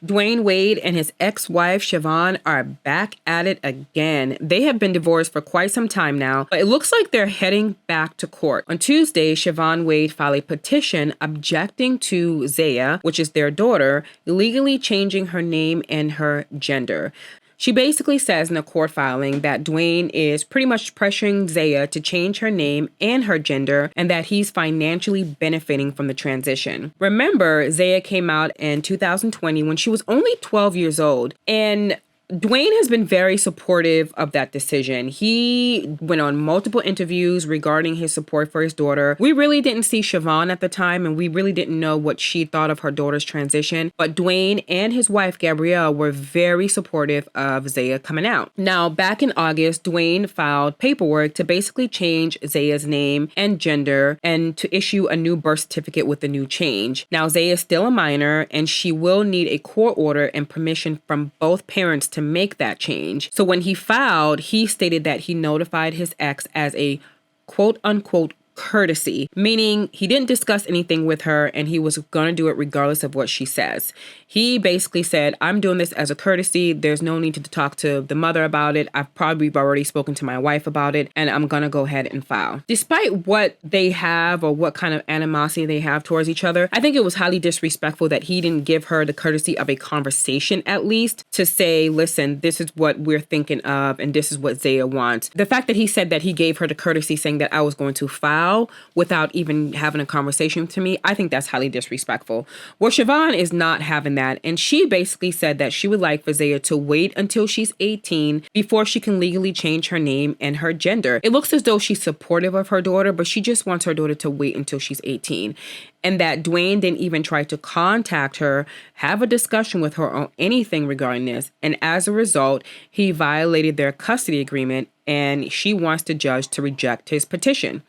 Dwyane Wade and his ex-wife Siohvaughn are back at it again. They have been divorced for quite some time now, but it looks like they're heading back to court. On Tuesday, Siohvaughn Wade filed a petition objecting to Zaya, which is their daughter, legally changing her name and her gender. She basically says in the court filing that Dwayne is pretty much pressuring Zaya to change her name and her gender, and that he's financially benefiting from the transition. Remember, Zaya came out in 2020 when she was only 12 years old, and Dwayne has been very supportive of that decision. He went on multiple interviews regarding his support for his daughter. We really didn't see Siohvaughn at the time, and we really didn't know what she thought of her daughter's transition. But Dwayne and his wife, Gabrielle, were very supportive of Zaya coming out. Now, back in August, Dwayne filed paperwork to basically change Zaya's name and gender and to issue a new birth certificate with the new change. Now, Zaya is still a minor, and she will need a court order and permission from both parents to make that change. So when he filed, he stated that he notified his ex as a quote unquote courtesy, meaning he didn't discuss anything with her and he was going to do it regardless of what she says. He basically said, I'm doing this as a courtesy. There's no need to talk to the mother about it. I've probably already spoken to my wife about it, and I'm going to go ahead and file. Despite what they have or what kind of animosity they have towards each other, I think it was highly disrespectful that he didn't give her the courtesy of a conversation at least to say, listen, this is what we're thinking of and this is what Zaya wants. The fact that he said that he gave her the courtesy saying that I was going to file without even having a conversation to me, I think that's highly disrespectful. Well, Siohvaughn is not having that, and she basically said that she would like for Zaya to wait until she's 18 before she can legally change her name and her gender. It looks as though she's supportive of her daughter, but she just wants her daughter to wait until she's 18. And that Dwayne didn't even try to contact her, have a discussion with her on anything regarding this. And as a result, he violated their custody agreement, and she wants the judge to reject his petition.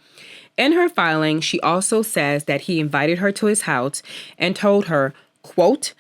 In her filing, she also says that he invited her to his house and told her, quote,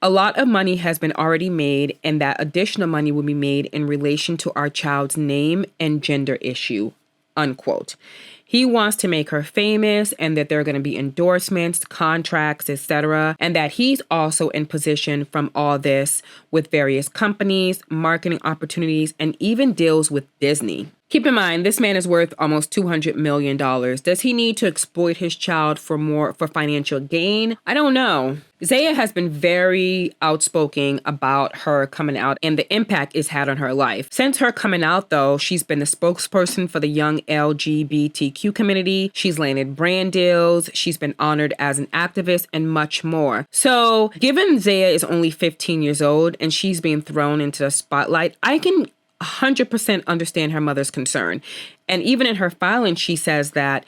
a lot of money has been already made and that additional money will be made in relation to our child's name and gender issue, unquote. He wants to make her famous and that there are going to be endorsements, contracts, etc., and that he's also in position from all this with various companies, marketing opportunities, and even deals with Disney. Keep in mind, this man is worth almost $200 million. Does he need to exploit his child for financial gain? I don't know. Zaya has been very outspoken about her coming out and the impact it's had on her life. Since her coming out, though, she's been the spokesperson for the young LGBTQ community. She's landed brand deals. She's been honored as an activist and much more. So given Zaya is only 15 years old and she's being thrown into the spotlight, I can 100% understand her mother's concern. And even in her filing, she says that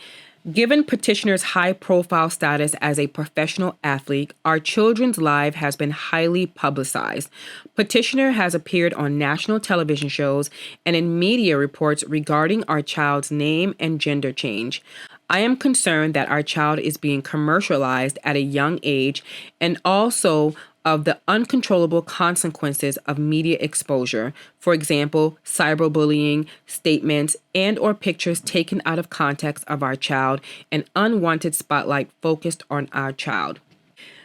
given petitioner's high-profile status as a professional athlete, our children's life has been highly publicized. Petitioner has appeared on national television shows and in media reports regarding our child's name and gender change. I am concerned that our child is being commercialized at a young age and also of the uncontrollable consequences of media exposure. For example, cyberbullying, statements, and or pictures taken out of context of our child, and unwanted spotlight focused on our child.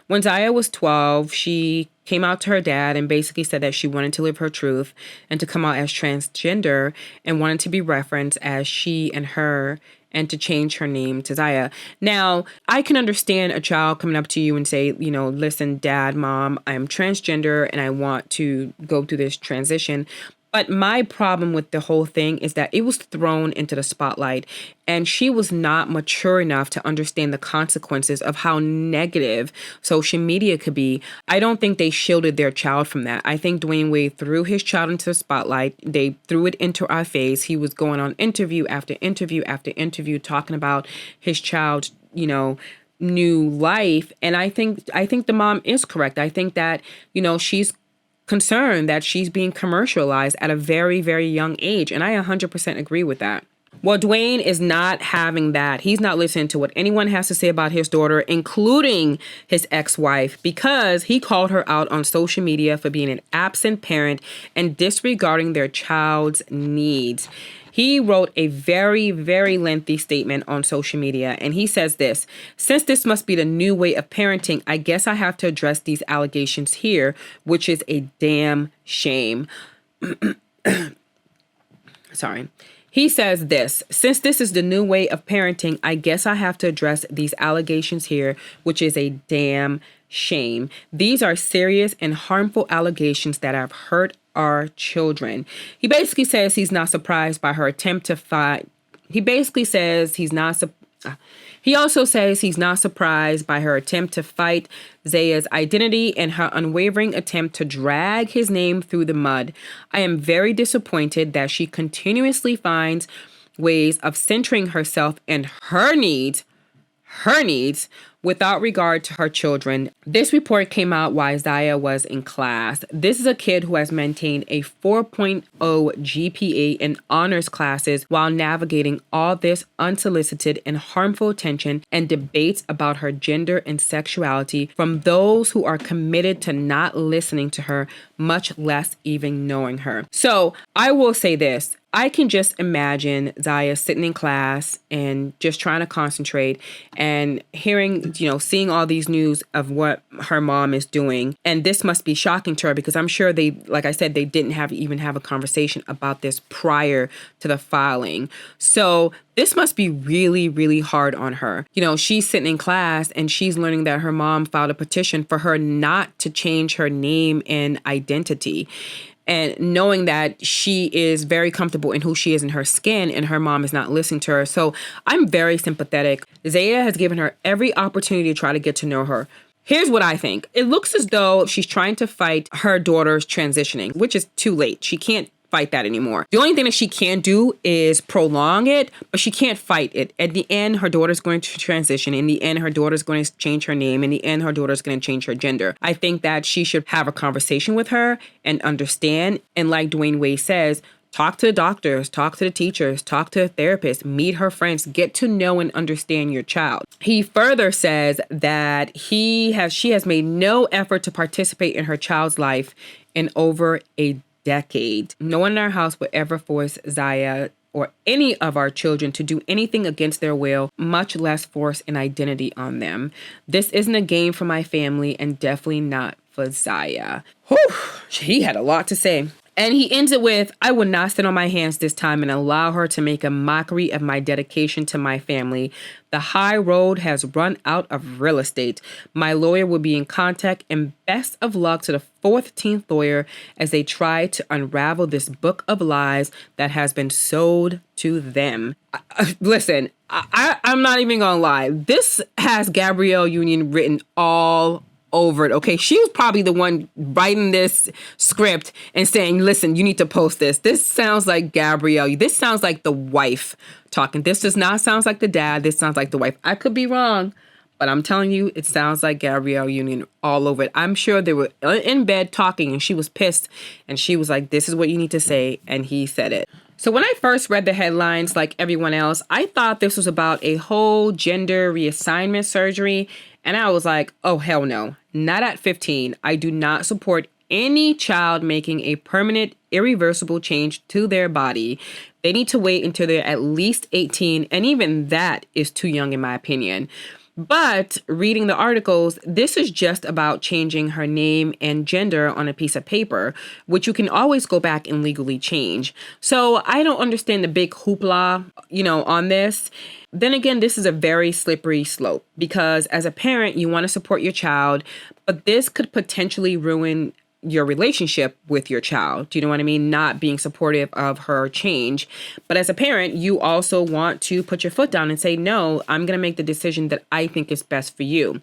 When Zaya was 12, she came out to her dad and basically said that she wanted to live her truth and to come out as transgender and wanted to be referenced as she and her and to change her name to Zaya. Now, I can understand a child coming up to you and say, listen, dad, mom, I'm transgender and I want to go through this transition. But my problem with the whole thing is that it was thrown into the spotlight and she was not mature enough to understand the consequences of how negative social media could be. I don't think they shielded their child from that. I think Dwyane Wade threw his child into the spotlight. They threw it into our face. He was going on interview after interview after interview talking about his child's, new life. And I think the mom is correct. I think that, she's concerned that she's being commercialized at a very, very young age. And I 100% agree with that. Well, Dwayne is not having that. He's not listening to what anyone has to say about his daughter, including his ex-wife, because he called her out on social media for being an absent parent and disregarding their child's needs. He wrote a very, very lengthy statement on social media, and he says this: "Since this must be the new way of parenting, I guess I have to address these allegations here, which is a damn shame." Sorry. He says this: "Since this is the new way of parenting, I guess I have to address these allegations here, which is a damn shame. These are serious and harmful allegations that have hurt our children." He basically says he's not surprised by her attempt to fight. He basically says he's not He also says he's not surprised by her attempt to fight Zaya's identity and her unwavering attempt to drag his name through the mud. "I am very disappointed that she continuously finds ways of centering herself and her needs without regard to her children." This report came out while Zaya was in class. This is a kid who has maintained a 4.0 GPA in honors classes while navigating all this unsolicited and harmful attention and debates about her gender and sexuality from those who are committed to not listening to her, much less even knowing her. So I will say this. I can just imagine Zaya sitting in class and just trying to concentrate and hearing, seeing all these news of what her mom is doing. And this must be shocking to her because I'm sure like I said, they didn't even have a conversation about this prior to the filing. So this must be really, really hard on her. She's sitting in class and she's learning that her mom filed a petition for her not to change her name and identity. And knowing that she is very comfortable in who she is in her skin and her mom is not listening to her. So I'm very sympathetic. Zaya has given her every opportunity to try to get to know her. Here's what I think. It looks as though she's trying to fight her daughter's transitioning, which is too late. She can't fight that anymore. The only thing that she can do is prolong it, but she can't fight it. At the end, her daughter's going to transition. In the end, her daughter's going to change her name. In the end, her daughter's going to change her gender. I think that she should have a conversation with her and understand. And like Dwayne Wade says, talk to the doctors, talk to the teachers, talk to the therapist, meet her friends, get to know and understand your child. He further says that she has made no effort to participate in her child's life in over a decade. No one in our house would ever force Zaya or any of our children to do anything against their will, much less force an identity on them. This isn't a game for my family and definitely not for Zaya. Whew, he had a lot to say. And he ends it with, "I will not sit on my hands this time and allow her to make a mockery of my dedication to my family. The high road has run out of real estate. My lawyer will be in contact, and best of luck to the 14th lawyer as they try to unravel this book of lies that has been sold to them." Listen, I'm not even gonna lie. This has Gabrielle Union written all over it. Okay, she was probably the one writing this script and saying, "Listen, you need to post this." This sounds like Gabrielle. This sounds like the wife talking. This does not sound like the dad. This sounds like the wife. I could be wrong, but I'm telling you, it sounds like Gabrielle Union all over it. I'm sure they were in bed talking and she was pissed and she was like, "This is what you need to say." And he said it. So when I first read the headlines, like everyone else, I thought this was about a whole gender reassignment surgery. And I was like, oh, hell no, not at 15. I do not support any child making a permanent, irreversible change to their body. They need to wait until they're at least 18. And even that is too young, in my opinion. But reading the articles, this is just about changing her name and gender on a piece of paper, which you can always go back and legally change. So I don't understand the big hoopla, on this. Then again, this is a very slippery slope because as a parent, you want to support your child, but this could potentially ruin your relationship with your child. Do you know what I mean? Not being supportive of her change. But as a parent, you also want to put your foot down and say, no, I'm going to make the decision that I think is best for you.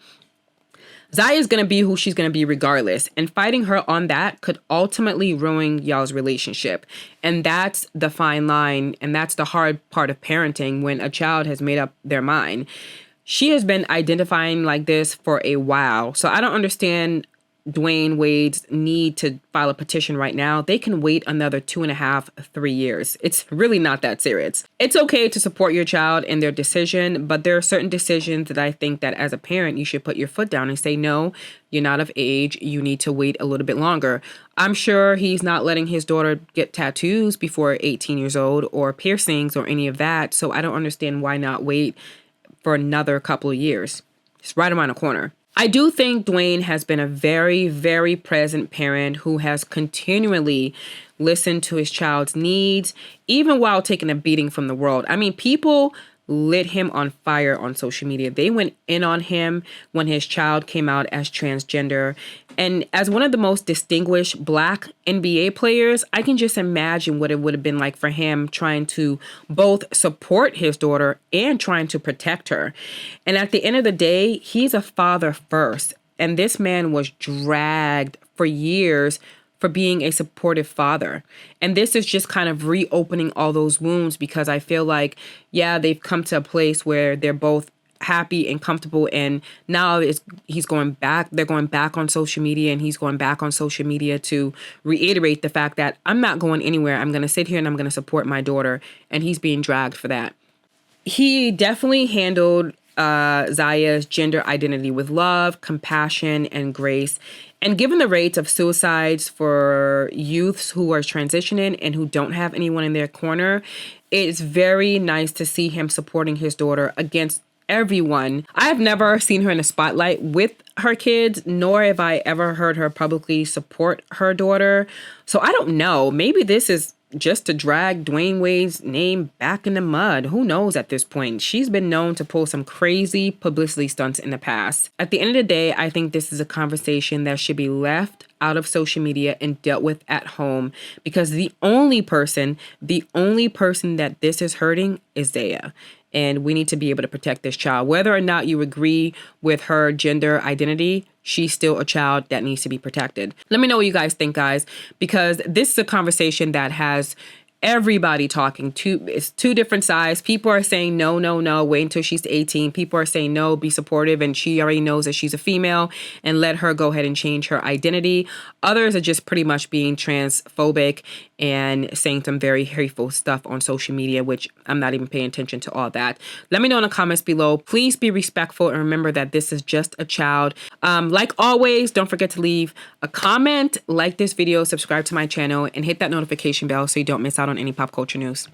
Zaya is going to be who she's going to be regardless. And fighting her on that could ultimately ruin y'all's relationship. And that's the fine line. And that's the hard part of parenting when a child has made up their mind. She has been identifying like this for a while. So I don't understand Dwyane Wade's need to file a petition right now, they can wait another 2.5, 3 years. It's really not that serious. It's okay to support your child in their decision, but there are certain decisions that I think that as a parent, you should put your foot down and say, no, you're not of age. You need to wait a little bit longer. I'm sure he's not letting his daughter get tattoos before 18 years old or piercings or any of that. So I don't understand why not wait for another couple of years. It's right around the corner. I do think Dwayne has been a very, very present parent who has continually listened to his child's needs, even while taking a beating from the world. I mean, people lit him on fire on social media. They went in on him when his child came out as transgender. And as one of the most distinguished Black NBA players, I can just imagine what it would have been like for him trying to both support his daughter and trying to protect her. And at the end of the day, he's a father first. And this man was dragged for years for being a supportive father. And this is just kind of reopening all those wounds, because I feel like, yeah, they've come to a place where they're both happy and comfortable, and now he's going back. They're going back on social media, and he's going back on social media to reiterate the fact that I'm not going anywhere. I'm going to sit here and I'm going to support my daughter, and he's being dragged for that. He definitely handled Zaya's gender identity with love, compassion, and grace. And given the rates of suicides for youths who are transitioning and who don't have anyone in their corner, it's very nice to see him supporting his daughter against everyone. I've never seen her in a spotlight with her kids, nor have I ever heard her publicly support her daughter. So I don't know. Maybe this is just to drag Dwyane Wade's name back in the mud. Who knows at this point? She's been known to pull some crazy publicity stunts in the past. At the end of the day, I think this is a conversation that should be left out of social media and dealt with at home, because the only person that this is hurting is Zaya. And we need to be able to protect this child. Whether or not you agree with her gender identity, she's still a child that needs to be protected. Let me know what you guys think, guys, because this is a conversation that has everybody talking. It's two different sides. People are saying, no, wait until she's 18. People are saying, no, be supportive, and she already knows that she's a female, and let her go ahead and change her identity. Others are just pretty much being transphobic and saying some very hateful stuff on social media, which I'm not even paying attention to all that. Let me know in the comments below. Please be respectful and remember that this is just a child. Like always, don't forget to leave a comment, like this video, subscribe to my channel, and hit that notification bell so you don't miss out on any pop culture news.